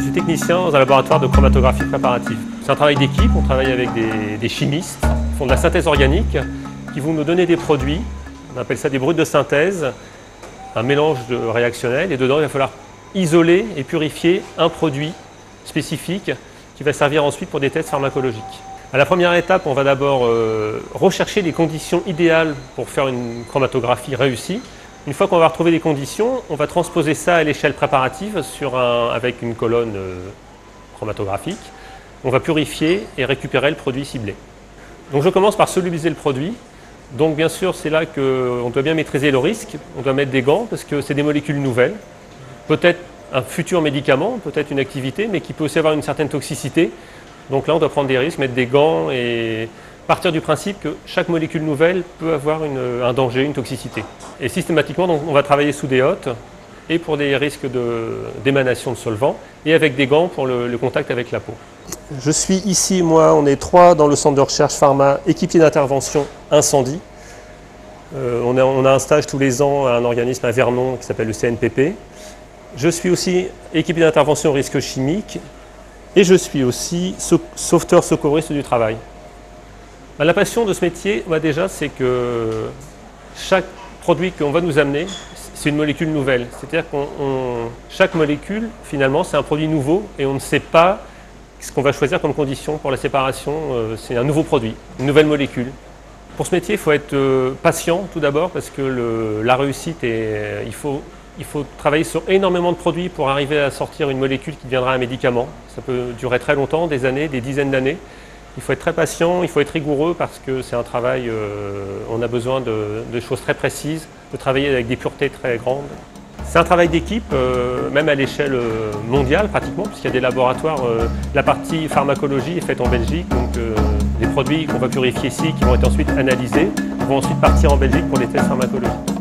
suis technicien dans un laboratoire de chromatographie préparative. C'est un travail d'équipe, on travaille avec des chimistes qui font de la synthèse organique, qui vont nous donner des produits, on appelle ça des brutes de synthèse, un mélange réactionnel, et dedans il va falloir isoler et purifier un produit spécifique qui va servir ensuite pour des tests pharmacologiques. À la première étape, on va d'abord rechercher les conditions idéales pour faire une chromatographie réussie. Une fois qu'on va retrouver les conditions, on va transposer ça à l'échelle préparative avec une colonne chromatographique. On va purifier et récupérer le produit ciblé. Donc je commence par solubiliser le produit. Donc bien sûr, c'est là qu'on doit bien maîtriser le risque. On doit mettre des gants parce que c'est des molécules nouvelles. Peut-être un futur médicament, peut-être une activité, mais qui peut aussi avoir une certaine toxicité. Donc là, on doit prendre des risques, mettre des gants et partir du principe que chaque molécule nouvelle peut avoir un danger, une toxicité. Et systématiquement, donc, on va travailler sous des hôtes et pour des risques d'émanation de solvants et avec des gants pour le contact avec la peau. Je suis ici, moi, on est 3 dans le centre de recherche pharma, équipier d'intervention incendie. On a un stage tous les ans à un organisme à Vernon qui s'appelle le CNPP. Je suis aussi équipier d'intervention risque chimique et je suis aussi sauveteur secouriste du travail. La passion de ce métier, déjà, c'est que chaque produit qu'on va nous amener, c'est une molécule nouvelle. C'est-à-dire que chaque molécule, finalement, c'est un produit nouveau et on ne sait pas ce qu'on va choisir comme condition pour la séparation. C'est un nouveau produit, une nouvelle molécule. Pour ce métier, il faut être patient tout d'abord parce que la réussite, il faut travailler sur énormément de produits pour arriver à sortir une molécule qui deviendra un médicament. Ça peut durer très longtemps, des années, des dizaines d'années. Il faut être très patient, il faut être rigoureux parce que c'est un travail, on a besoin de choses très précises, de travailler avec des puretés très grandes. C'est un travail d'équipe, même à l'échelle mondiale pratiquement, puisqu'il y a des laboratoires. La partie pharmacologie est faite en Belgique, donc les produits qu'on va purifier ici, qui vont être ensuite analysés, vont ensuite partir en Belgique pour les tests pharmacologiques.